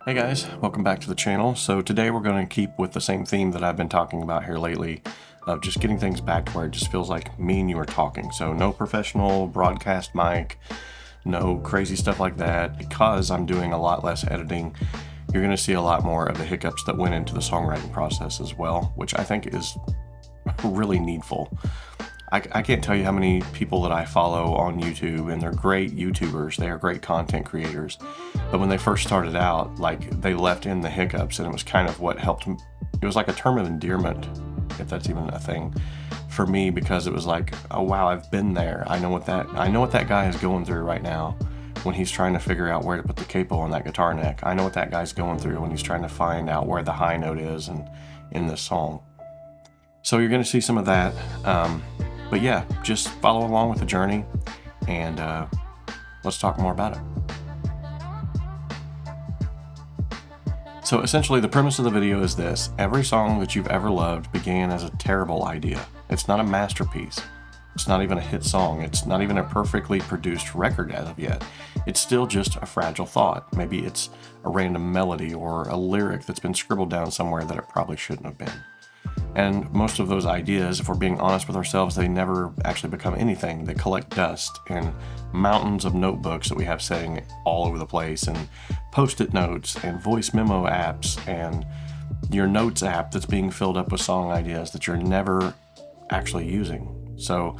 Hey guys, welcome back to the channel. So today we're going to keep with the same theme that I've been talking about here lately of just getting things back to where it just feels like me and you are talking. So no professional broadcast mic, no crazy stuff like that. Because I'm doing a lot less editing, you're going to see a lot more of the hiccups that went into the songwriting process as well, which I think is really needful. I can't tell you how many people that I follow on YouTube, and they're great YouTubers, they are great content creators, but when they first started out, like, they left in the hiccups, and it was kind of what helped them. It was like a term of endearment, if that's even a thing, for me, because it was like, oh wow, I've been there. I know what that guy is going through right now when he's trying to figure out where to put the capo on that guitar neck. I know what that guy's going through when he's trying to find out where the high note is in this song. So you're going to see some of that. But yeah, just follow along with the journey, and let's talk more about it. So essentially, the premise of the video is this. Every song that you've ever loved began as a terrible idea. It's not a masterpiece. It's not even a hit song. It's not even a perfectly produced record as of yet. It's still just a fragile thought. Maybe it's a random melody or a lyric that's been scribbled down somewhere that it probably shouldn't have been. And most of those ideas, if we're being honest with ourselves, they never actually become anything. They collect dust in mountains of notebooks that we have sitting all over the place, and post-it notes and voice memo apps and your notes app that's being filled up with song ideas that you're never actually using. So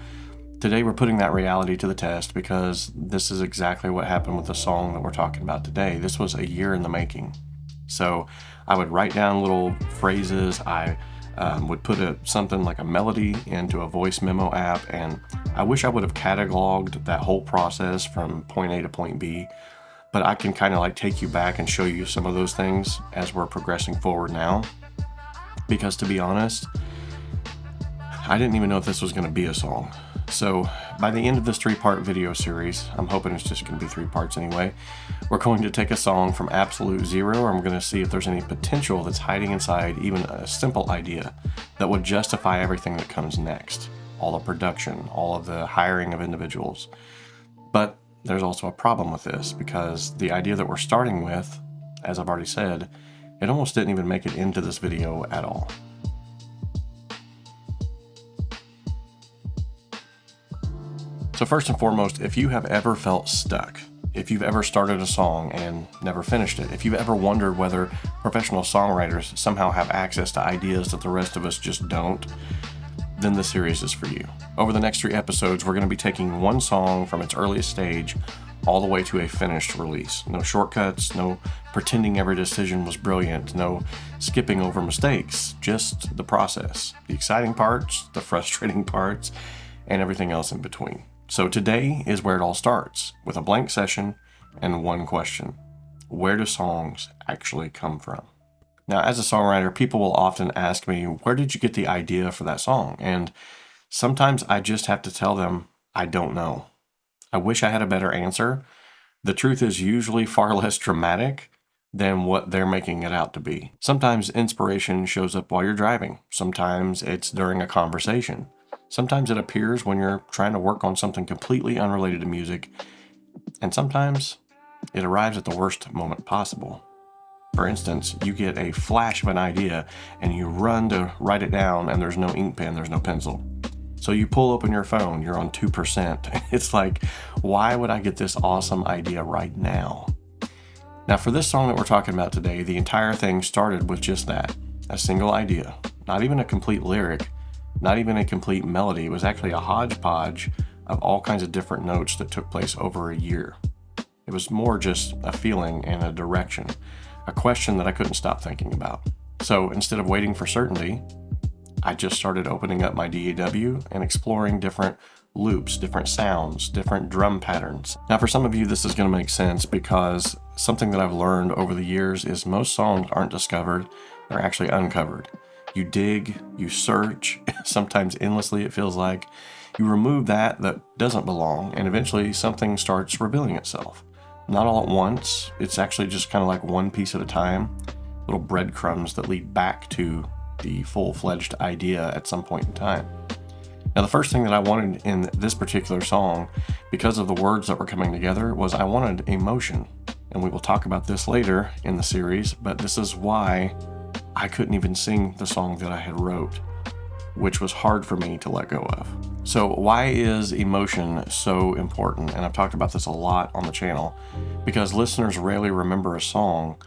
today we're putting that reality to the test, because this is exactly what happened with the song that we're talking about today. This was a year in the making. So I would write down little phrases. I would put something like a melody into a voice memo app, and I wish I would have cataloged that whole process from point A to point B, but I can kind of like take you back and show you some of those things as we're progressing forward now, because to be honest, I didn't even know if this was going to be a song. So by the end of this 3-part video series, I'm hoping it's just going to be 3 parts anyway, we're going to take a song from absolute zero, and we're going to see if there's any potential that's hiding inside even a simple idea that would justify everything that comes next. All the production, all of the hiring of individuals. But there's also a problem with this, because the idea that we're starting with, as I've already said, it almost didn't even make it into this video at all. So first and foremost, if you have ever felt stuck, if you've ever started a song and never finished it, if you've ever wondered whether professional songwriters somehow have access to ideas that the rest of us just don't, then this series is for you. Over the next 3 episodes, we're going to be taking one song from its earliest stage all the way to a finished release. No shortcuts, no pretending every decision was brilliant, no skipping over mistakes, just the process, the exciting parts, the frustrating parts, and everything else in between. So today is where it all starts, with a blank session and one question. Where do songs actually come from? Now, as a songwriter, people will often ask me, where did you get the idea for that song? And sometimes I just have to tell them, I don't know. I wish I had a better answer. The truth is usually far less dramatic than what they're making it out to be. Sometimes inspiration shows up while you're driving. Sometimes it's during a conversation. Sometimes it appears when you're trying to work on something completely unrelated to music, and sometimes it arrives at the worst moment possible. For instance, you get a flash of an idea and you run to write it down, and there's no ink pen, there's no pencil. So you pull open your phone, you're on 2%. It's like, why would I get this awesome idea right now? Now for this song that we're talking about today, the entire thing started with just that, a single idea, not even a complete lyric, not even a complete melody. It was actually a hodgepodge of all kinds of different notes that took place over a year. It was more just a feeling and a direction, a question that I couldn't stop thinking about. So instead of waiting for certainty, I just started opening up my DAW and exploring different loops, different sounds, different drum patterns. Now for some of you, this is going to make sense, because something that I've learned over the years is most songs aren't discovered, they're actually uncovered. You dig, you search, sometimes endlessly it feels like. You remove that doesn't belong, and eventually something starts revealing itself. Not all at once, it's actually just kind of like one piece at a time, little breadcrumbs that lead back to the full-fledged idea at some point in time. Now the first thing that I wanted in this particular song, because of the words that were coming together, was I wanted emotion. and we will talk about this later in the series, but this is why I couldn't even sing the song that I had wrote, which was hard for me to let go of. So why is emotion so important? And I've talked about this a lot on the channel, because listeners rarely remember a song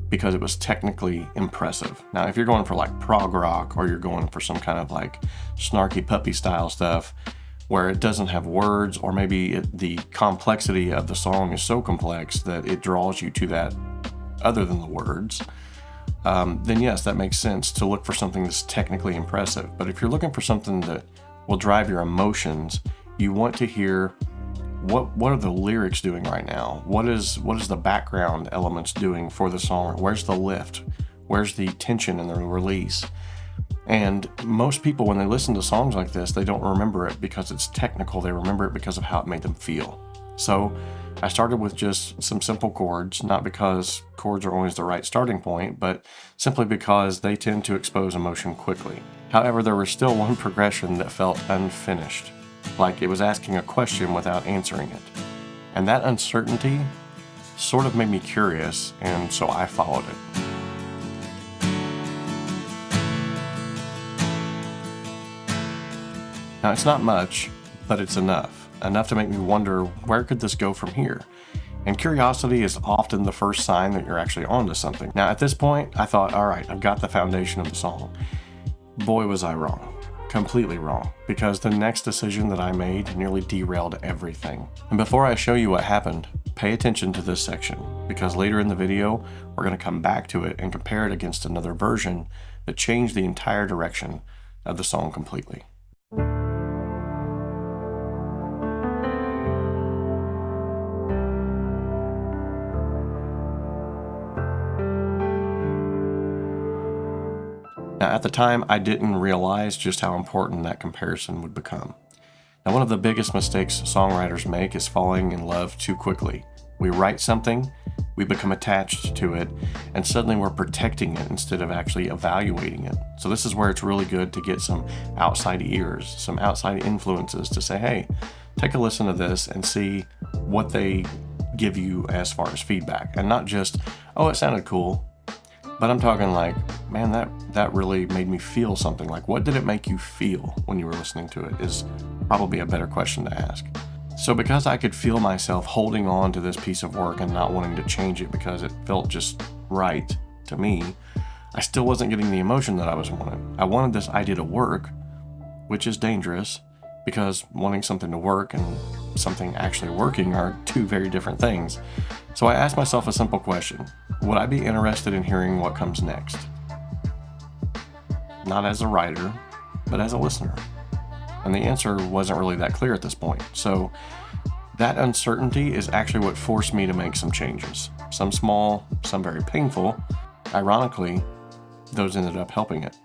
because it was technically impressive. Now, if you're going for like prog rock, or you're going for some kind of like snarky puppy style stuff where it doesn't have words, or maybe the complexity of the song is so complex that it draws you to that other than the words, then yes, that makes sense to look for something that's technically impressive. But if you're looking for something that will drive your emotions, you want to hear what are the lyrics doing right now? What is the background elements doing for the song? Where's the lift? Where's the tension in the release? And most people, when they listen to songs like this, they don't remember it because it's technical. They remember it because of how it made them feel. So I started with just some simple chords, not because chords are always the right starting point, but simply because they tend to expose emotion quickly. However, there was still one progression that felt unfinished, like it was asking a question without answering it. And that uncertainty sort of made me curious, and so I followed it. Now, it's not much, but it's enough to make me wonder, where could this go from here? And curiosity is often the first sign that you're actually onto something. Now, at this point, I thought, all right, I've got the foundation of the song. Boy, was I wrong. Completely wrong, because the next decision that I made nearly derailed everything. And before I show you what happened, pay attention to this section, because later in the video, we're going to come back to it and compare it against another version that changed the entire direction of the song completely. Now, at the time, I didn't realize just how important that comparison would become. Now, one of the biggest mistakes songwriters make is falling in love too quickly. We write something, we become attached to it, and suddenly we're protecting it instead of actually evaluating it. So this is where it's really good to get some outside ears, some outside influences to say, hey, take a listen to this and see what they give you as far as feedback. And not just, oh, it sounded cool. But I'm talking like, man, that really made me feel something. Like, what did it make you feel when you were listening to it is probably a better question to ask. So because I could feel myself holding on to this piece of work and not wanting to change it because it felt just right to me, I still wasn't getting the emotion that I was wanting. I wanted this idea to work, which is dangerous, because wanting something to work and something actually working are two very different things. So I asked myself a simple question. Would I be interested in hearing what comes next? Not as a writer, but as a listener. And the answer wasn't really that clear at this point. So that uncertainty is actually what forced me to make some changes. Some small, some very painful. Ironically, those ended up helping it.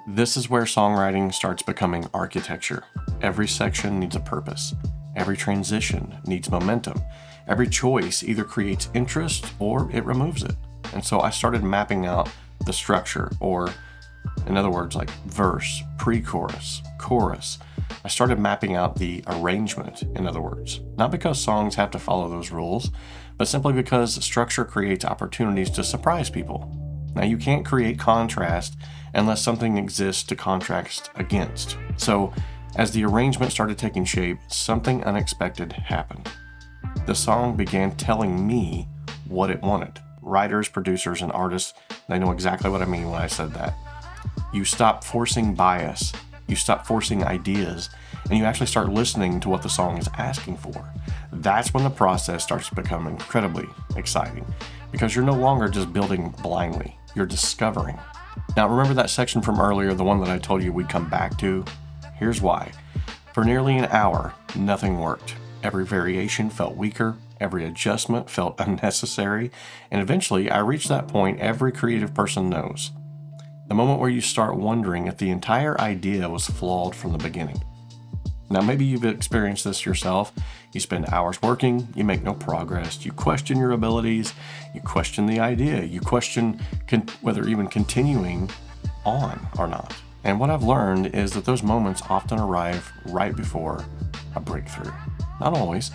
This is where songwriting starts becoming architecture. Every section needs a purpose. Every transition needs momentum. Every choice either creates interest or it removes it. And so I started mapping out the structure, or in other words, like verse, pre-chorus, chorus. I started mapping out the arrangement, in other words. Not because songs have to follow those rules, but simply because structure creates opportunities to surprise people. Now, you can't create contrast unless something exists to contrast against. So, as the arrangement started taking shape, something unexpected happened. The song began telling me what it wanted. Writers, producers, and artists, they know exactly what I mean when I said that. You stop forcing bias, you stop forcing ideas, and you actually start listening to what the song is asking for. That's when the process starts to become incredibly exciting, because you're no longer just building blindly, you're discovering. Now, remember that section from earlier, the one that I told you we'd come back to? Here's why. For nearly an hour, nothing worked. Every variation felt weaker, every adjustment felt unnecessary, and eventually I reached that point every creative person knows. The moment where you start wondering if the entire idea was flawed from the beginning. Now, maybe you've experienced this yourself. You spend hours working, you make no progress, you question your abilities, you question the idea, you question whether even continuing on or not. And what I've learned is that those moments often arrive right before a breakthrough. Not always,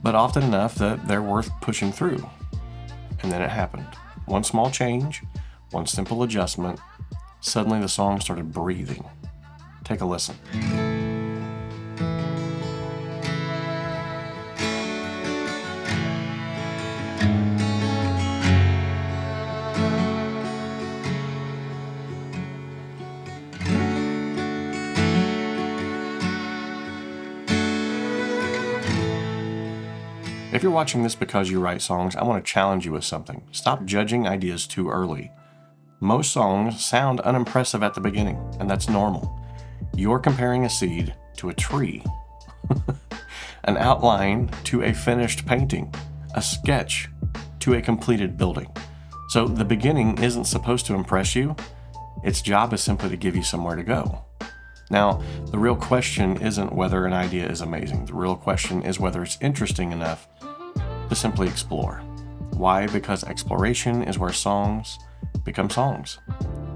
but often enough that they're worth pushing through. And then it happened. One small change, one simple adjustment, suddenly the song started breathing. Take a listen. If you're watching this because you write songs, I want to challenge you with something. Stop judging ideas too early. Most songs sound unimpressive at the beginning, and that's normal. You're comparing a seed to a tree, an outline to a finished painting, a sketch to a completed building. So the beginning isn't supposed to impress you. Its job is simply to give you somewhere to go. Now, the real question isn't whether an idea is amazing. The real question is whether it's interesting enough to simply explore. Why? Because exploration is where songs become songs.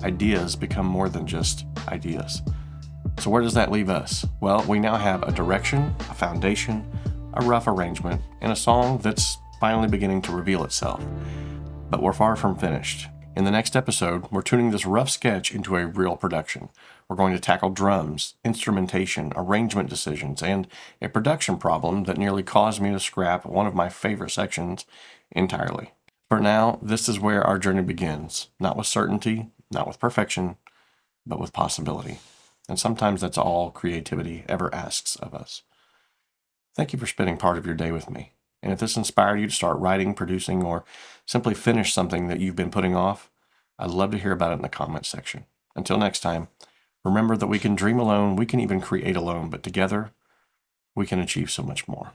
Ideas become more than just ideas. So where does that leave us? Well, we now have a direction, a foundation, a rough arrangement, and a song that's finally beginning to reveal itself. But we're far from finished. In the next episode, we're tuning this rough sketch into a real production. We're going to tackle drums, instrumentation, arrangement decisions, and a production problem that nearly caused me to scrap one of my favorite sections entirely. For now, this is where our journey begins. Not with certainty, not with perfection, but with possibility. And sometimes that's all creativity ever asks of us. Thank you for spending part of your day with me. And if this inspired you to start writing, producing, or simply finish something that you've been putting off, I'd love to hear about it in the comments section. Until next time, remember that we can dream alone, we can even create alone, but together, we can achieve so much more.